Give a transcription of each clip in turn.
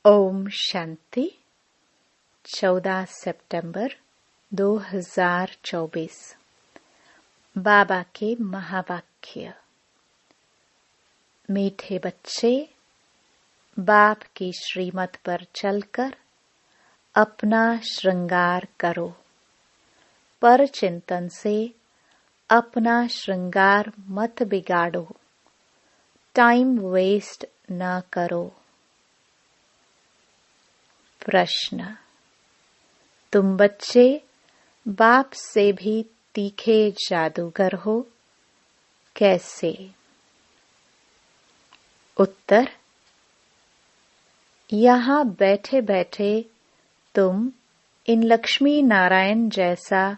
ओम शांति 14 सितंबर 2024। बाबा के महावाक्य। मीठे बच्चे, बाप की श्रीमत पर चलकर अपना श्रृंगार करो। पर चिंतन से अपना श्रृंगार मत बिगाड़ो। टाइम वेस्ट न करो। प्रश्न। तुम बच्चे बाप से भी तीखे जादूगर हो, कैसे? उत्तर। यहाँ बैठे बैठे तुम इन लक्ष्मी नारायण जैसा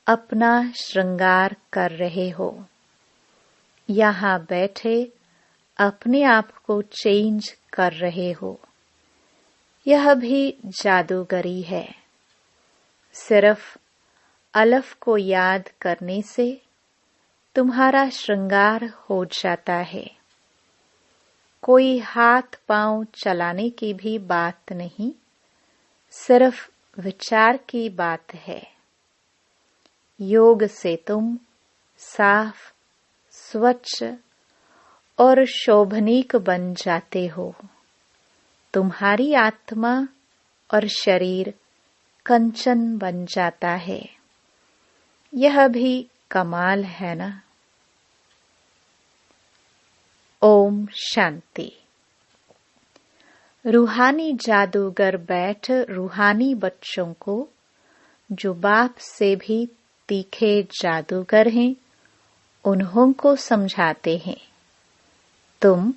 अपना श्रृंगार कर रहे हो। यहाँ बैठे अपने आप को चेंज कर रहे हो। यह भी जादूगरी है। सिर्फ अलफ को याद करने से तुम्हारा श्रृंगार हो जाता है। कोई हाथ पांव चलाने की भी बात नहीं, सिर्फ विचार की बात है। योग से तुम साफ, स्वच्छ और शोभनीक बन जाते हो। तुम्हारी आत्मा और शरीर कंचन बन जाता है। यह भी कमाल है ना? ओम शांति। रूहानी जादूगर बैठ रूहानी बच्चों को, जो बाप से भी तीखे जादूगर हैं, उन्हों को समझाते हैं। तुम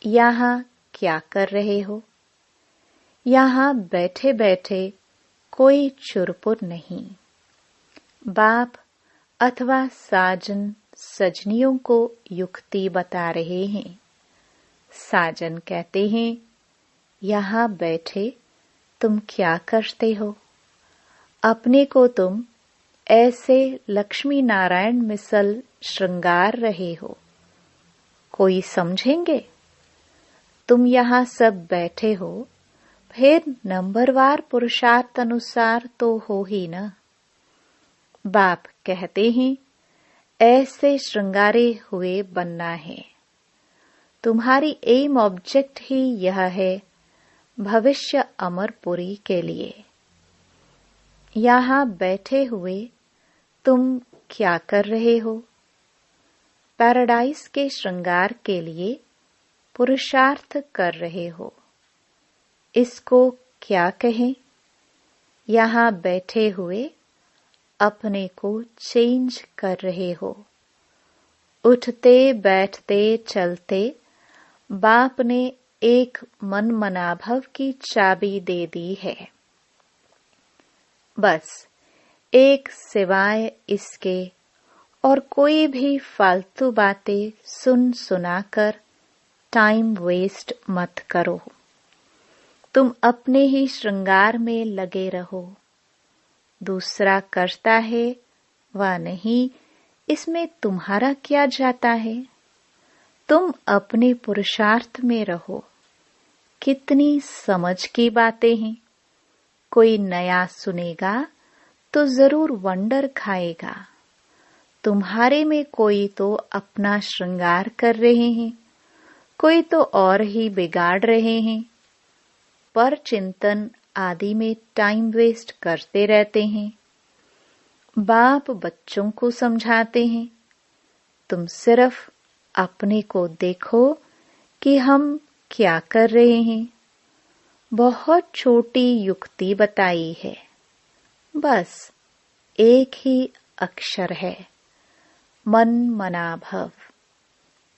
यहाँ क्या कर रहे हो? यहाँ बैठे बैठे कोई चुरपुर नहीं। बाप अथवा साजन सजनियों को युक्ति बता रहे हैं। साजन कहते हैं, यहाँ बैठे तुम क्या करते हो? अपने को तुम ऐसे लक्ष्मी नारायण मिसल श्रृंगार रहे हो। कोई समझेंगे? तुम यहाँ सब बैठे हो, फिर नंबरवार पुरुषार्थ अनुसार तो हो ही ना। बाप कहते हैं, ऐसे श्रृंगारे हुए बनना है। तुम्हारी एम ऑब्जेक्ट ही यह है, भविष्य अमरपुरी के लिए। यहाँ बैठे हुए तुम क्या कर रहे हो? पैराडाइज के श्रृंगार के लिए पुरुषार्थ कर रहे हो। इसको क्या कहें? यहाँ बैठे हुए अपने को चेंज कर रहे हो। उठते बैठते चलते बाप ने एक मन मनाभव की चाबी दे दी है। बस एक सिवाय इसके और कोई भी फालतू बातें सुन सुनाकर टाइम वेस्ट मत करो। तुम अपने ही श्रृंगार में लगे रहो। दूसरा करता है व नहीं, इसमें तुम्हारा क्या जाता है? तुम अपने पुरुषार्थ में रहो। कितनी समझ की बातें हैं। कोई नया सुनेगा तो जरूर वंडर खाएगा। तुम्हारे में कोई तो अपना श्रृंगार कर रहे हैं, कोई तो और ही बिगाड़ रहे हैं। पर चिंतन आदि में टाइम वेस्ट करते रहते हैं। बाप बच्चों को समझाते हैं, तुम सिर्फ अपने को देखो कि हम क्या कर रहे हैं। बहुत छोटी युक्ति बताई है। बस एक ही अक्षर है, मन मनाभव।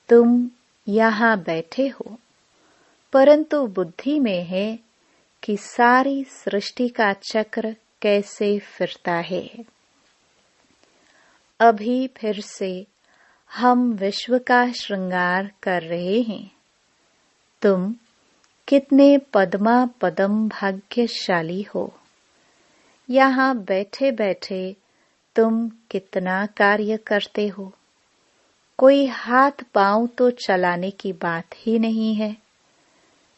तुम यहाँ बैठे हो, परंतु बुद्धि में है कि सारी सृष्टि का चक्र कैसे फिरता है। अभी फिर से हम विश्व का श्रृंगार कर रहे हैं। तुम कितने पद्मा पदम भाग्यशाली हो। यहाँ बैठे बैठे तुम कितना कार्य करते हो। कोई हाथ पांव तो चलाने की बात ही नहीं है।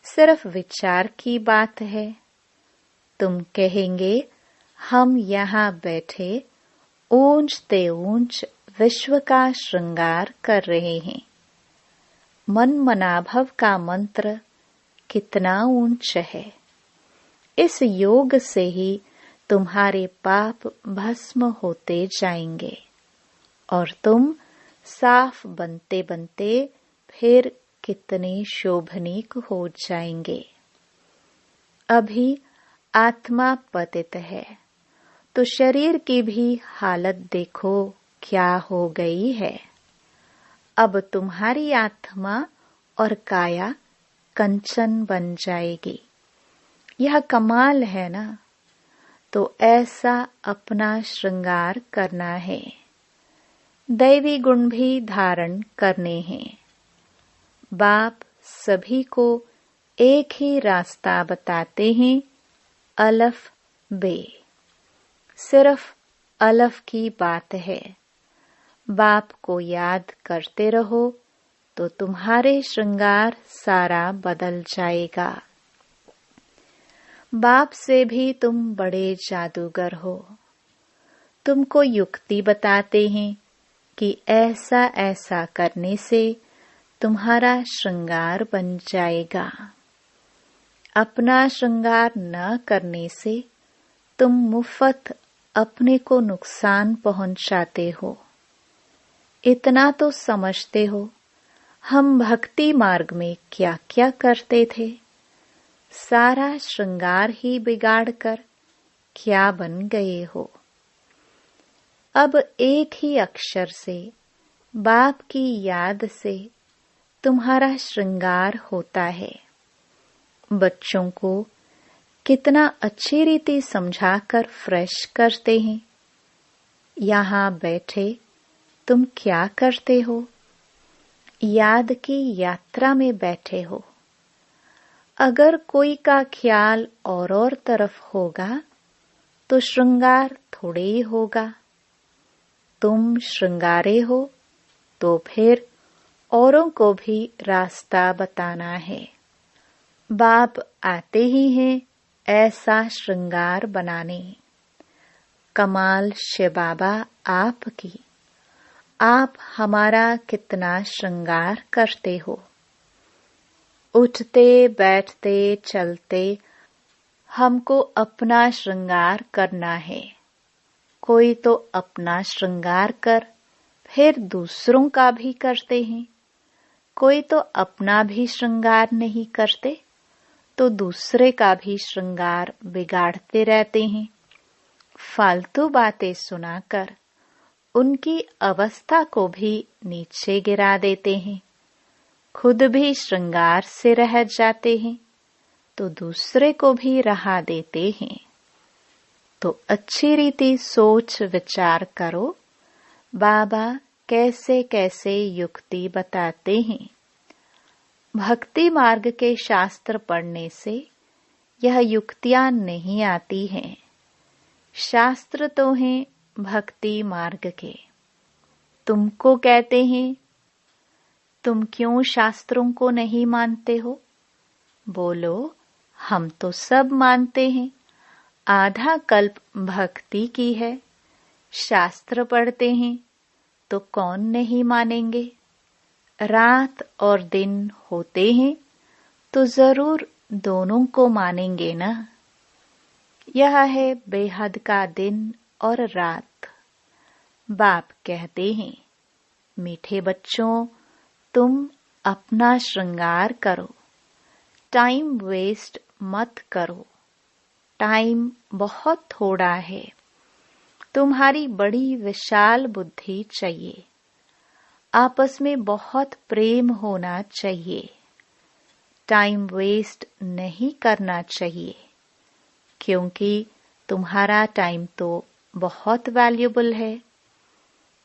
सिर्फ विचार की बात है। तुम कहेंगे हम यहाँ बैठे ऊंचते ऊंच विश्व का श्रृंगार कर रहे हैं। मन मनाभव का मंत्र कितना ऊंच है। इस योग से ही तुम्हारे पाप भस्म होते जाएंगे और तुम साफ बनते बनते फिर कितने शोभनीक हो जाएंगे। अभी आत्मा पतित है तो शरीर की भी हालत देखो क्या हो गई है। अब तुम्हारी आत्मा और काया कंचन बन जाएगी। यह कमाल है ना। तो ऐसा अपना श्रृंगार करना है। दैवी गुण भी धारण करने हैं। बाप सभी को एक ही रास्ता बताते हैं, अलफ बे। सिर्फ अलफ की बात है। बाप को याद करते रहो तो तुम्हारे श्रृंगार सारा बदल जाएगा। बाप से भी तुम बड़े जादूगर हो। तुमको युक्ति बताते हैं कि ऐसा ऐसा करने से तुम्हारा श्रृंगार बन जाएगा। अपना श्रृंगार न करने से तुम मुफ्त अपने को नुकसान पहुंचाते हो। इतना तो समझते हो हम भक्ति मार्ग में क्या क्या करते थे। सारा श्रृंगार ही बिगाड़कर क्या बन गए हो। अब एक ही अक्षर से, बाप की याद से तुम्हारा श्रृंगार होता है। बच्चों को कितना अच्छी रीति समझाकर फ्रेश करते हैं। यहाँ बैठे तुम क्या करते हो? याद की यात्रा में बैठे हो। अगर कोई का ख्याल और तरफ होगा तो श्रृंगार थोड़े ही होगा। तुम श्रृंगारे हो तो फिर औरों को भी रास्ता बताना है। बाप आते ही हैं ऐसा श्रृंगार बनाने। कमाल शिव बाबा आपकी। आप हमारा कितना श्रृंगार करते हो। उठते बैठते चलते हमको अपना श्रृंगार करना है। कोई तो अपना श्रृंगार कर फिर दूसरों का भी करते हैं। कोई तो अपना भी श्रृंगार नहीं करते तो दूसरे का भी श्रृंगार बिगाड़ते रहते हैं। फालतू बातें सुनाकर उनकी अवस्था को भी नीचे गिरा देते हैं। खुद भी श्रृंगार से रह जाते हैं तो दूसरे को भी रहा देते हैं। तो अच्छी रीति सोच विचार करो बाबा कैसे कैसे युक्ति बताते हैं। भक्ति मार्ग के शास्त्र पढ़ने से यह युक्तियां नहीं आती हैं। शास्त्र तो हैं भक्ति मार्ग के। तुमको कहते हैं तुम क्यों शास्त्रों को नहीं मानते हो? बोलो हम तो सब मानते हैं। आधा कल्प भक्ति की है। शास्त्र पढ़ते हैं तो कौन नहीं मानेंगे। रात और दिन होते हैं तो जरूर दोनों को मानेंगे ना। यह है बेहद का दिन और रात। बाप कहते हैं मीठे बच्चों तुम अपना श्रृंगार करो। टाइम वेस्ट मत करो। टाइम बहुत थोड़ा है। तुम्हारी बड़ी विशाल बुद्धि चाहिए। आपस में बहुत प्रेम होना चाहिए। टाइम वेस्ट नहीं करना चाहिए क्योंकि तुम्हारा टाइम तो बहुत वैल्यूबल है।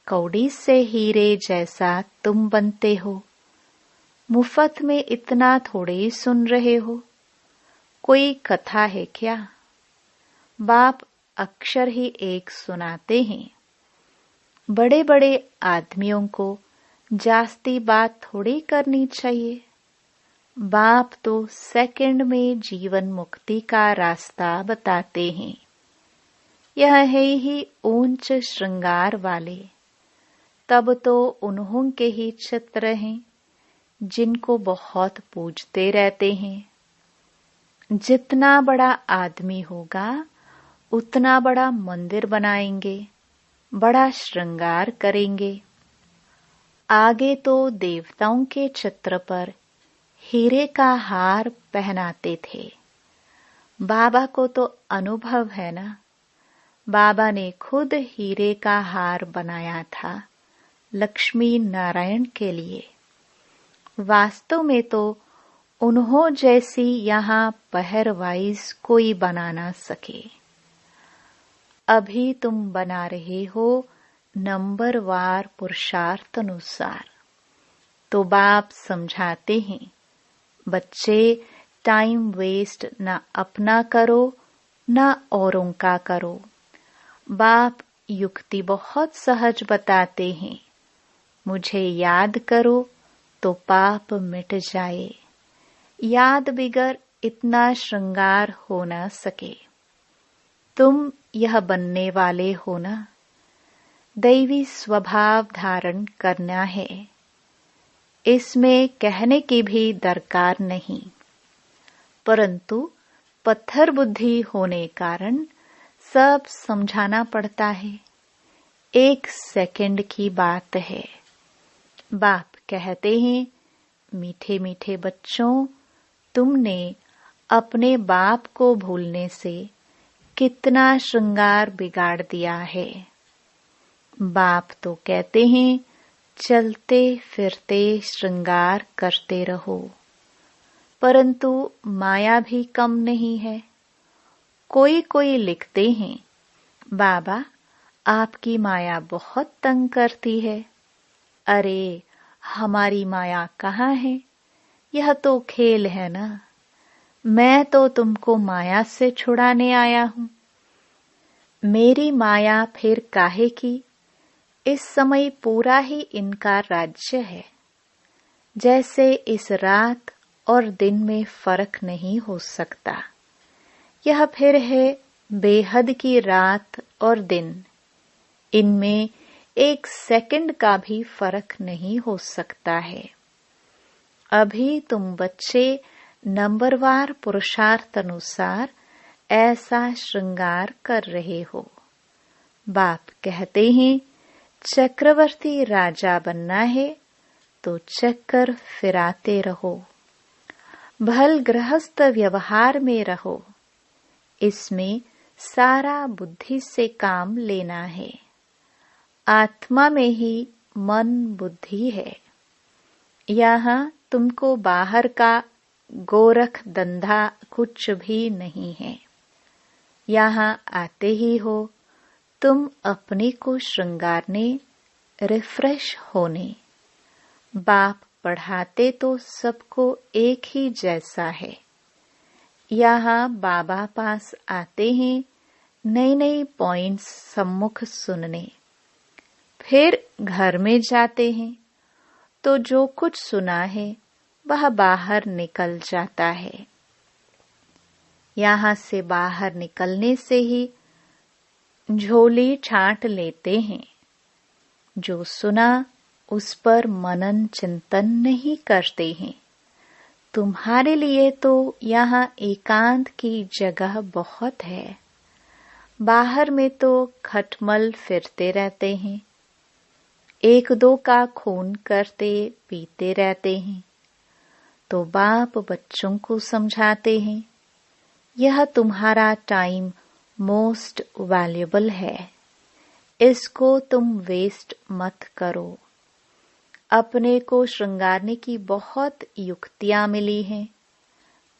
कौड़ी से हीरे जैसा तुम बनते हो। मुफ्त में इतना थोड़े सुन रहे हो। कोई कथा है क्या? बाप अक्षर ही एक सुनाते हैं। बड़े बड़े आदमियों को जास्ती बात थोड़ी करनी चाहिए। बाप तो सेकंड में जीवन मुक्ति का रास्ता बताते हैं। यह है ही ऊंच श्रृंगार वाले। तब तो उन्हों के ही चित्र हैं जिनको बहुत पूजते रहते हैं। जितना बड़ा आदमी होगा उतना बड़ा मंदिर बनाएंगे, बड़ा श्रृंगार करेंगे। आगे तो देवताओं के चित्र पर हीरे का हार पहनाते थे। बाबा को तो अनुभव है ना, बाबा ने खुद हीरे का हार बनाया था लक्ष्मी नारायण के लिए। वास्तव में तो उन्हों जैसी यहाँ पहरवाइज कोई बना ना सके। अभी तुम बना रहे हो नंबरवार पुरुषार्थ अनुसार। तो बाप समझाते हैं, बच्चे टाइम वेस्ट ना अपना करो ना औरों का करो। बाप युक्ति बहुत सहज बताते हैं। मुझे याद करो तो पाप मिट जाए। याद बिगर इतना श्रृंगार हो न सके। तुम यह बनने वाले हो ना, दैवी स्वभाव धारण करना है। इसमें कहने की भी दरकार नहीं, परंतु पत्थर बुद्धि होने कारण सब समझाना पड़ता है। 1 सेकंड की बात है। बाप कहते हैं, मीठे मीठे बच्चों, तुमने अपने बाप को भूलने से कितना श्रृंगार बिगाड़ दिया है। बाप तो कहते हैं, चलते फिरते श्रृंगार करते रहो। परंतु माया भी कम नहीं है। कोई कोई लिखते हैं, बाबा आपकी माया बहुत तंग करती है। अरे हमारी माया कहाँ है? यह तो खेल है ना। मैं तो तुमको माया से छुड़ाने आया हूँ। मेरी माया फिर काहे की? इस समय पूरा ही इनका राज्य है। जैसे इस रात और दिन में फर्क नहीं हो सकता, यह फिर है बेहद की रात और दिन। इनमें 1 सेकंड का भी फर्क नहीं हो सकता है। अभी तुम बच्चे नंबरवार पुरुषार्थ अनुसार ऐसा श्रृंगार कर रहे हो। बाप कहते हैं, चक्रवर्ती राजा बनना है तो चक्कर फिराते रहो। भल गृहस्थ व्यवहार में रहो। इसमें सारा बुद्धि से काम लेना है। आत्मा में ही मन बुद्धि है। यहाँ तुमको बाहर का गोरख धंधा कुछ भी नहीं है। यहाँ आते ही हो तुम अपने को श्रृंगारने, रिफ्रेश होने। बाप पढ़ाते तो सबको एक ही जैसा है। यहाँ बाबा पास आते हैं नई नई पॉइंट्स सम्मुख सुनने। फिर घर में जाते हैं तो जो कुछ सुना है वह बाहर निकल जाता है। यहाँ से बाहर निकलने से ही झोली छांट लेते हैं। जो सुना उस पर मनन चिंतन नहीं करते हैं। तुम्हारे लिए तो यहाँ एकांत की जगह बहुत है। बाहर में तो खटमल फिरते रहते हैं। 1-2 का खून करते पीते रहते हैं। तो बाप बच्चों को समझाते हैं, यह तुम्हारा टाइम मोस्ट वैल्यूएबल है। इसको तुम वेस्ट मत करो। अपने को श्रृंगारने की बहुत युक्तियां मिली हैं।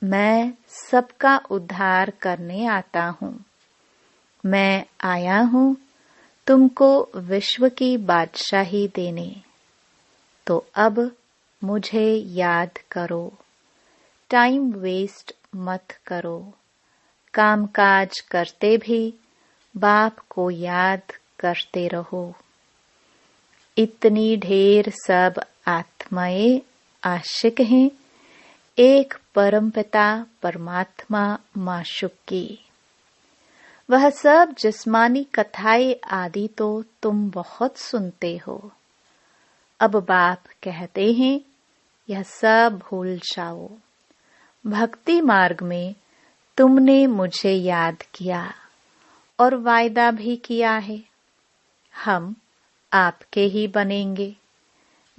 मैं सबका उद्धार करने आता हूँ। मैं आया हूँ तुमको विश्व की बादशाही देने। तो अब मुझे याद करो। टाइम वेस्ट मत करो। कामकाज करते भी बाप को याद करते रहो। इतनी ढेर सब आत्माएं आशिक हैं, एक परमपिता परमात्मा माशुक की। वह सब जिस्मानी कथाएं आदि तो तुम बहुत सुनते हो। अब बाप कहते हैं यह सब भूल जाओ। भक्ति मार्ग में तुमने मुझे याद किया और वायदा भी किया है, हम आपके ही बनेंगे।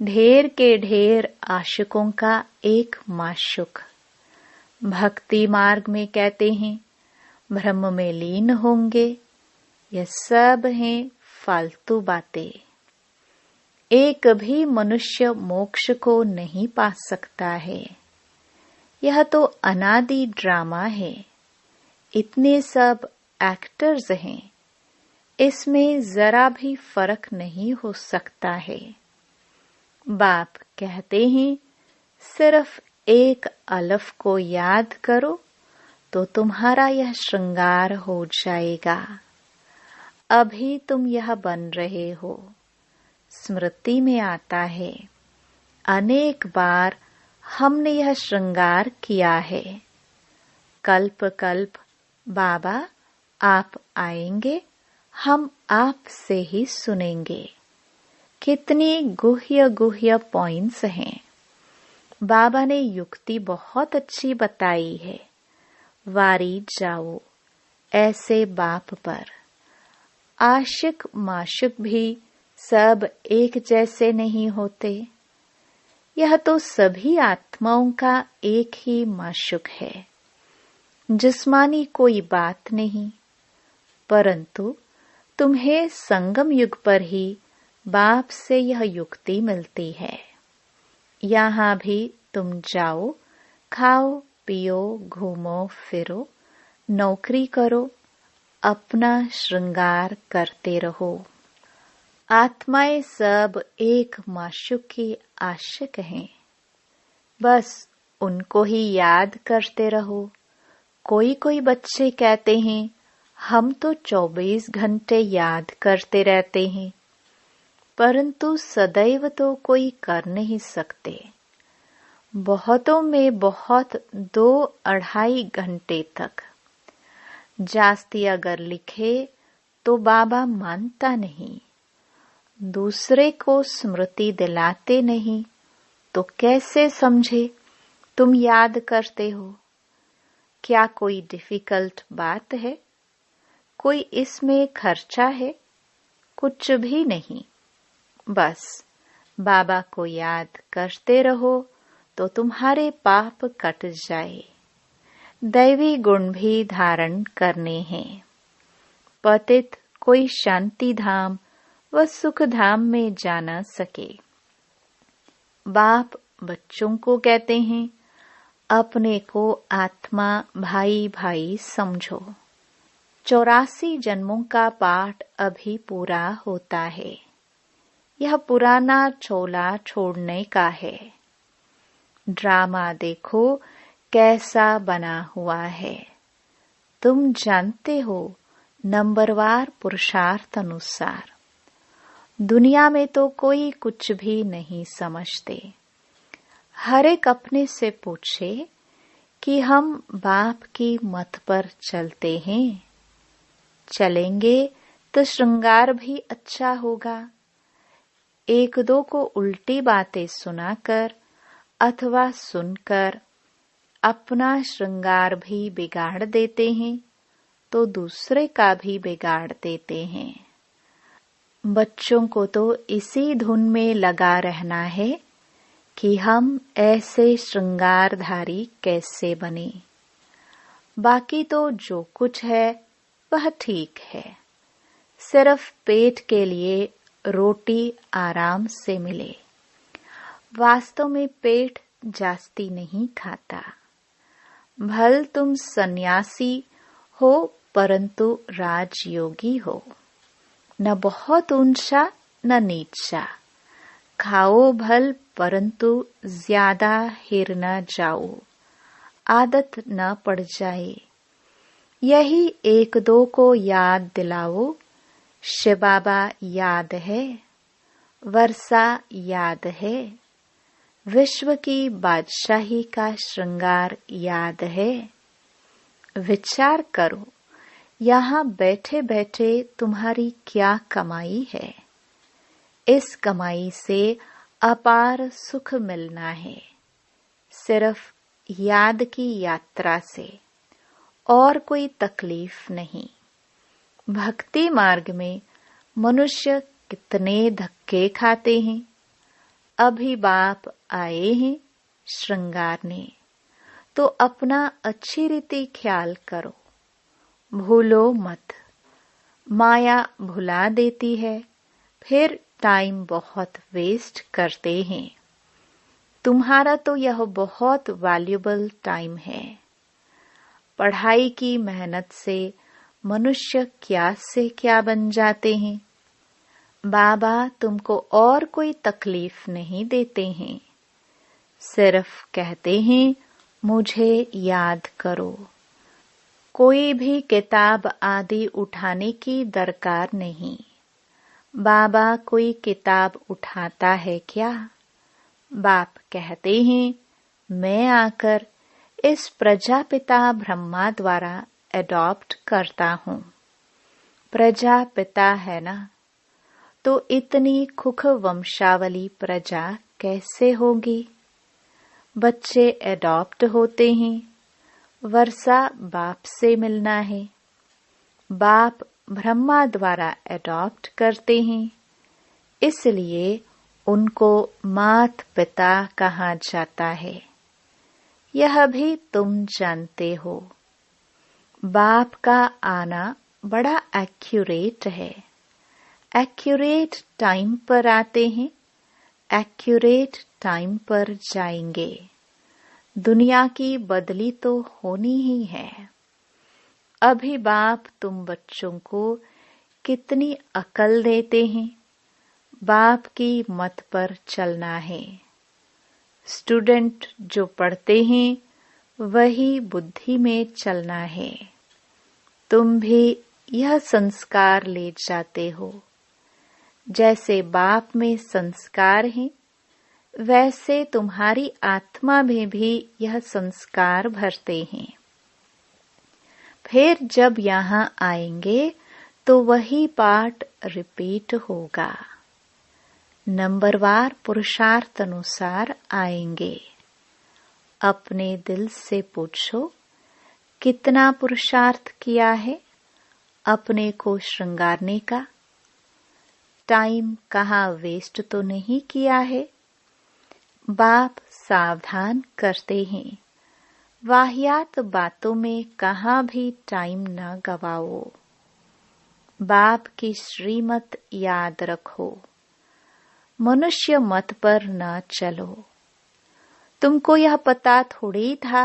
ढेर के ढेर आशिकों का एक माशुक। भक्ति मार्ग में कहते हैं ब्रह्म में लीन होंगे। यह सब हैं फालतू बातें। एक भी मनुष्य मोक्ष को नहीं पा सकता है। यह तो अनादि ड्रामा है। इतने सब एक्टर्स हैं, इसमें जरा भी फर्क नहीं हो सकता है। बाप कहते हैं सिर्फ एक अलफ को याद करो तो तुम्हारा यह श्रृंगार हो जाएगा। अभी तुम यह बन रहे हो। स्मृति में आता है अनेक बार हमने यह श्रृंगार किया है। कल्प कल्प बाबा आप आएंगे, हम आपसे ही सुनेंगे। कितनी गुह्य गुह्य पॉइंट्स हैं। बाबा ने युक्ति बहुत अच्छी बताई है। वारी जाओ ऐसे बाप पर। आशिक माशिक भी सब एक जैसे नहीं होते। यह तो सभी आत्माओं का एक ही माशुक है। जिस्मानी कोई बात नहीं, परंतु तुम्हें संगम युग पर ही बाप से यह युक्ति मिलती है। यहाँ भी तुम जाओ, खाओ पियो, घूमो फिरो, नौकरी करो, अपना श्रृंगार करते रहो। आत्माएं सब एक माशुक की आशिक हैं। बस उनको ही याद करते रहो। कोई कोई बच्चे कहते हैं हम तो 24 घंटे याद करते रहते हैं, परंतु सदैव तो कोई कर नहीं सकते। बहुतों में बहुत 2-2.5 घंटे तक। जास्ती अगर लिखे तो बाबा मानता नहीं। दूसरे को स्मृति दिलाते नहीं तो कैसे समझे तुम याद करते हो। क्या कोई डिफिकल्ट बात है? कोई इसमें खर्चा है? कुछ भी नहीं। बस बाबा को याद करते रहो तो तुम्हारे पाप कट जाए। दैवी गुण भी धारण करने हैं। पतित कोई शांति धाम व सुख धाम में जा न सके। बाप बच्चों को कहते हैं अपने को आत्मा भाई भाई समझो। 84 जन्मों का पाठ अभी पूरा होता है। यह पुराना चोला छोड़ने का है। ड्रामा देखो कैसा बना हुआ है। तुम जानते हो नंबरवार पुरुषार्थ अनुसार। दुनिया में तो कोई कुछ भी नहीं समझते। हर एक अपने से पूछे कि हम बाप की मत पर चलते हैं। चलेंगे तो श्रृंगार भी अच्छा होगा। एक दो को उल्टी बातें सुनाकर अथवा सुनकर अपना श्रृंगार भी बिगाड़ देते हैं तो दूसरे का भी बिगाड़ देते हैं। बच्चों को तो इसी धुन में लगा रहना है कि हम ऐसे श्रृंगारधारी कैसे बने। बाकी तो जो कुछ है वह ठीक है। सिर्फ पेट के लिए रोटी आराम से मिले। वास्तव में पेट जास्ती नहीं खाता। भल तुम सन्यासी हो परंतु राजयोगी हो। न बहुत ऊंचा न नीचा। खाओ भल परंतु ज्यादा हिर न जाओ। आदत न पड़ जाए। यही एक दो को याद दिलाओ। शिव बाबा याद है, वर्षा याद है, विश्व की बादशाही का श्रृंगार याद है? विचार करो, यहाँ बैठे बैठे तुम्हारी क्या कमाई है? इस कमाई से अपार सुख मिलना है, सिर्फ याद की यात्रा से, और कोई तकलीफ नहीं। भक्ति मार्ग में मनुष्य कितने धक्के खाते हैं। अभी बाप आए हैं श्रृंगारने, तो अपना अच्छी रीति ख्याल करो, भूलो मत। माया भुला देती है, फिर टाइम बहुत वेस्ट करते हैं। तुम्हारा तो यह बहुत वैल्यूबल टाइम है। पढ़ाई की मेहनत से मनुष्य क्या से क्या बन जाते हैं। बाबा तुमको और कोई तकलीफ नहीं देते हैं, सिर्फ कहते हैं मुझे याद करो। कोई भी किताब आदि उठाने की दरकार नहीं। बाबा कोई किताब उठाता है क्या? बाप कहते हैं मैं आकर इस प्रजापिता ब्रह्मा द्वारा एडॉप्ट करता हूँ। प्रजापिता है ना, तो इतनी खुख वंशावली प्रजा कैसे होगी? बच्चे एडॉप्ट होते हैं, वर्षा बाप से मिलना है। बाप ब्रह्मा द्वारा एडॉप्ट करते हैं, इसलिए उनको मात पिता कहा जाता है। यह भी तुम जानते हो। बाप का आना बड़ा एक्यूरेट है। एक्यूरेट टाइम पर आते हैं, एक्यूरेट टाइम पर जाएंगे। दुनिया की बदली तो होनी ही है। अभी बाप तुम बच्चों को कितनी अकल देते हैं। बाप की मत पर चलना है। स्टूडेंट जो पढ़ते हैं वही बुद्धि में चलना है। तुम भी यह संस्कार ले जाते हो। जैसे बाप में संस्कार हैं, वैसे तुम्हारी आत्मा में भी यह संस्कार भरते हैं। फिर जब यहाँ आएंगे तो वही पाठ रिपीट होगा। नंबरवार पुरुषार्थ अनुसार आएंगे। अपने दिल से पूछो कितना पुरुषार्थ किया है अपने को श्रृंगारने का। टाइम कहाँ वेस्ट तो नहीं किया है। बाप सावधान करते हैं, वाहियात बातों में कहाँ भी टाइम न गवाओ। बाप की श्रीमत याद रखो, मनुष्य मत पर न चलो। तुमको यह पता थोड़ी था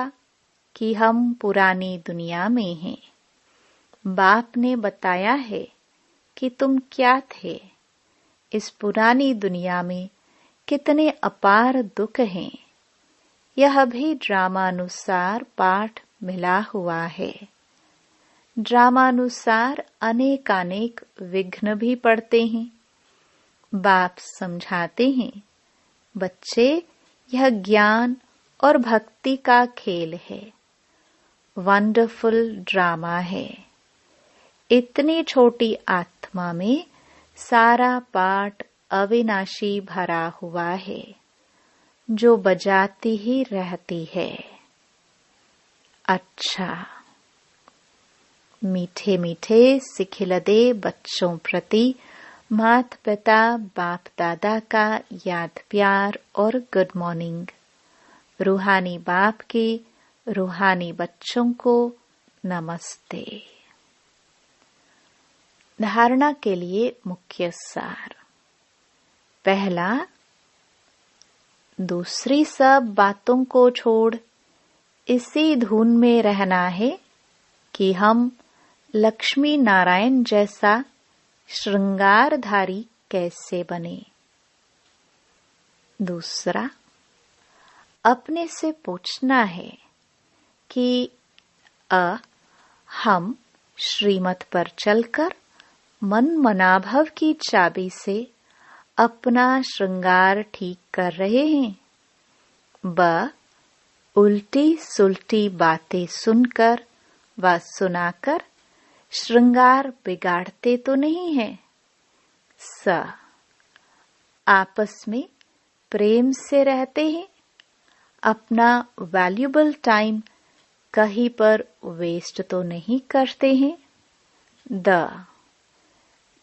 कि हम पुरानी दुनिया में हैं। बाप ने बताया है कि तुम क्या थे। इस पुरानी दुनिया में कितने अपार दुख हैं। यह भी ड्रामानुसार पाठ मिला हुआ है। ड्रामानुसार अनेकानेक विघ्न भी पड़ते हैं। बाप समझाते हैं, बच्चे यह ज्ञान और भक्ति का खेल है। वंडरफुल ड्रामा है। इतनी छोटी आत्मा में सारा पाठ अविनाशी भरा हुआ है, जो बजाती ही रहती है। अच्छा, मीठे मीठे सिखिलदे बच्चों प्रति माता पिता बाप दादा का याद प्यार और गुड मॉर्निंग। रूहानी बाप के रूहानी बच्चों को नमस्ते। धारणा के लिए मुख्य सार। पहला, दूसरी सब बातों को छोड़ इसी धुन में रहना है कि हम लक्ष्मी नारायण जैसा श्रृंगारधारी कैसे बने। दूसरा, अपने से पूछना है कि हम श्रीमत पर चलकर मन मनाभव की चाबी से अपना श्रृंगार ठीक कर रहे हैं ब उल्टी सुलटी बातें सुनकर व सुनाकर श्रृंगार बिगाड़ते तो नहीं हैं। स आपस में प्रेम से रहते हैं, अपना वैल्यूबल टाइम कहीं पर वेस्ट तो नहीं करते हैं। द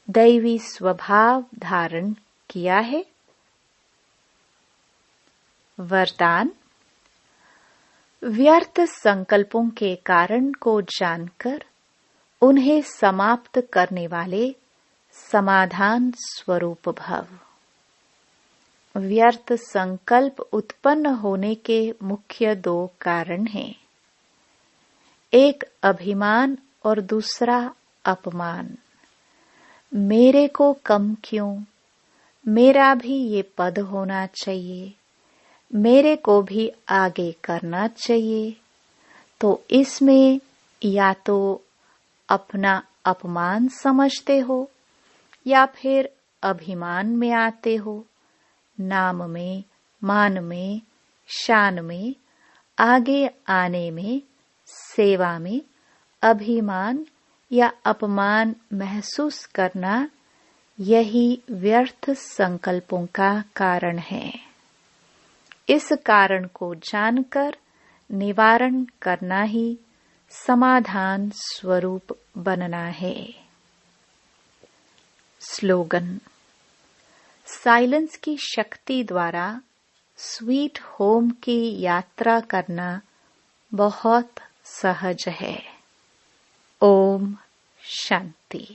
दैवी स्वभाव धारण किया है। वरदान व्यर्थ संकल्पों के कारण को जानकर उन्हें समाप्त करने वाले समाधान स्वरूप भव। व्यर्थ संकल्प उत्पन्न होने के मुख्य 2 कारण हैं, एक अभिमान और दूसरा अपमान। मेरे को कम क्यों, मेरा भी ये पद होना चाहिए, मेरे को भी आगे करना चाहिए। तो इसमें या तो अपना अपमान समझते हो या फिर अभिमान में आते हो। नाम में, मान में, शान में, आगे आने में, सेवा में अभिमान या अपमान महसूस करना, यही व्यर्थ संकल्पों का कारण है। इस कारण को जानकर निवारण करना ही समाधान स्वरूप बनना है। स्लोगन साइलेंस की शक्ति द्वारा स्वीट होम की यात्रा करना बहुत सहज है। ओम शांति।